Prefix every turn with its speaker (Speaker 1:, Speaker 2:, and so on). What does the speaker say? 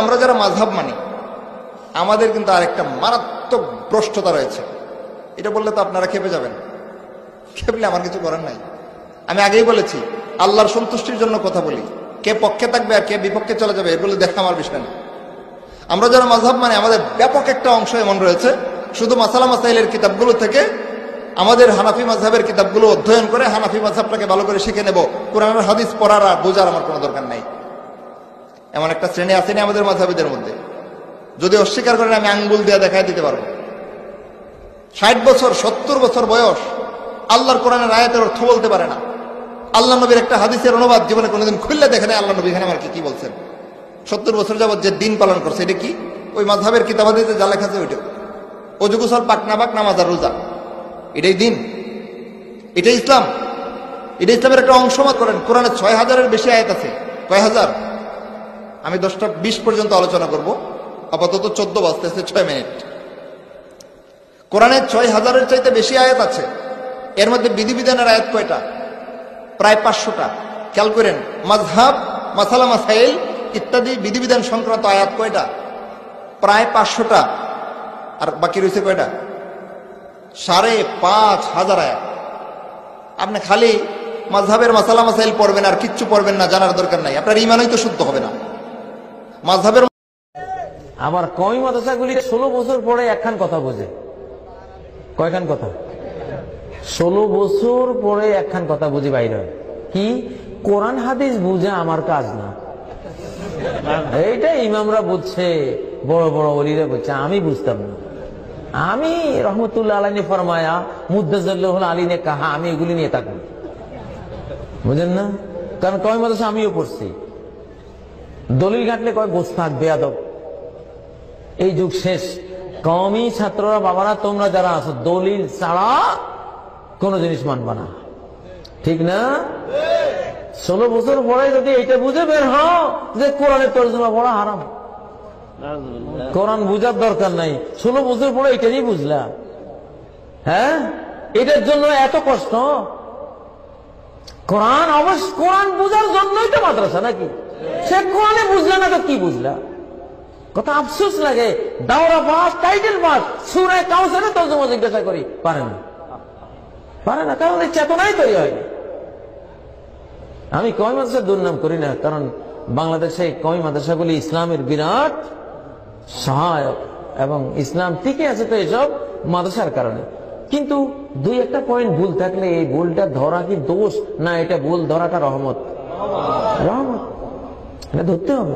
Speaker 1: আমরা যারা মাযহাব মানি আমাদের কিন্তু আরেকটা মারাত্মক ভ্রষ্টতা রয়েছে। এটা বললে তো আপনারা খেপে যাবেন, খেপলে আমার কিছু করার নাই। আমি আগেই বলেছি আল্লাহর সন্তুষ্টির জন্য কথা বলি, কে পক্ষে থাকবে আর কে বিপক্ষে চলে যাবে এগুলো দেখা আমার বিষয় না। আমরা যারা মাযহাব মানে আমাদের ব্যাপক একটা অংশ এমন রয়েছে শুধু মাসালা মাসাইলের কিতাবগুলো থেকে আমাদের হানাফি মাযহাবের কিতাবগুলো অধ্যয়ন করে হানাফি মাযহাবটাকে ভালো করে শিখে নেব, কোরআনের হাদিস পড়ার আর বোঝার আমার কোনো দরকার নাই। এমন একটা শ্রেণী আসেনি আমাদের মাযহাবীদের মধ্যে, যদি অস্বীকার করেন আমি আঙ্গুল দিয়ে দেখাই দিতে পারবো। 60 বছর 70 বছর বয়স আল্লাহর কোরআনের আয়াতের অর্থ বলতে পারে না, আল্লাহ নবীর একটা হাদিসের অনুবাদ জীবনে কোনোদিন খুললে দেখে না আল্লাহ নবী এখানে আমার কি বলছেন। 70 বছর যাবত যে দিন পালন করছে এটা কি? ওই মাযহাবের কিতাবাদিতে যা লেখা আছে ওইটা, ওযু গোসল পাক না পাক নামাজ আর রোজা, এটাই দিন, এটাই ইসলাম, এটা ইসলামের একটা অংশ মাত্র। করেন কোরআনে 6000-এর বেশি আয়াত আছে। কয় হাজার? আমি 10টা 20 পর্যন্ত আলোচনা করব, আপাতত 14 বাজতেছে 6 মিনিট। কোরআনে 6000-এর চাইতে বেশি আয়াত আছে। এর মধ্যে বিধিবিধানের আয়াত কয়টা? প্রায় 500টা। খেয়াল করেন মাযহাব, মাসালা মাসাইল ইত্যাদি বিধিবিধান সংক্রান্ত আয়াত কয়টা? প্রায় 500টা। আর বাকি রয়েছে কয়টা? 5500 আয়াত। আপনি খালি মাযহাবের মাসালা মাসাইল পড়বেন আর কিচ্ছু পড়বেন না, জানার দরকার নাই, আপনার ঈমানই তো শুদ্ধ হবে না। মাযহাবের
Speaker 2: আবার কওমি মাদ্রাসাগুলি 16 বছর পরে একখান কথা বোঝে। কয়খান কথা? 16 বছর পরে একখান কথা বুঝি বাইরে হয়। কি? কোরআন হাদিস বুঝে আমার কাজ না। এইটা ইমামরা বুঝছে, বড় বড় ওলিরা বুঝছে, আমি বুঝতাম না। আমি রহমতুল্লাহ আলাইহি নে ফরমায়া, মুদ্দাজ্জাল্লাহু আলী নে কাহা, আমি এগুলি নিয়ে থাকবো, বুঝেন না? কারণ কওমি মাদ্রাসা আমিও পড়ছি। দলিল ঘাটলে কয় গোস্তাক বেয়াদব। এই যুগ শেষ। কওমি ছাত্ররা বাবারা তোমরা যারা আছো দলিল ছাড়া কোন জিনিস মানবা না, ঠিক না? 16 বছর পরে যদি এইটা বুঝে বের হও যে কোরআনের তর্জমা পড়া হারাম, কোরআন বুঝার দরকার নাই, 16 বছর পরে এটাই বুঝলা, হ্যাঁ? এটার জন্য এত কষ্ট? কোরআন অবশ্য কোরআন বুঝার জন্যই তো মাদ্রাসা নাকি? সে কোরআনে বুঝলা না তো কি বুঝলা? কত আফসোস লাগে। দাওরা পাস, টাইটেল পাস, সূরা কাউসারের তর্জমা জিজ্ঞাসা করি, পারে না, পারে না, কারণ এই চেতনাই তৈরি হয়। আমি কওমি মাদ্রাসার দুর্নাম করি না, কারণ বাংলাদেশে কওমি মাদ্রাসাগুলি ইসলামের বিরাট সহায়ক এবং ইসলাম টিকে আছে তো এসব মাদ্রাসার কারণে। কিন্তু 2-1টা পয়েন্ট ভুল থাকলে এই ভুলটা ধরা কি দোষ না এটা ভুল ধরাটা রহমত? রহমত, এটা ধরতে হবে।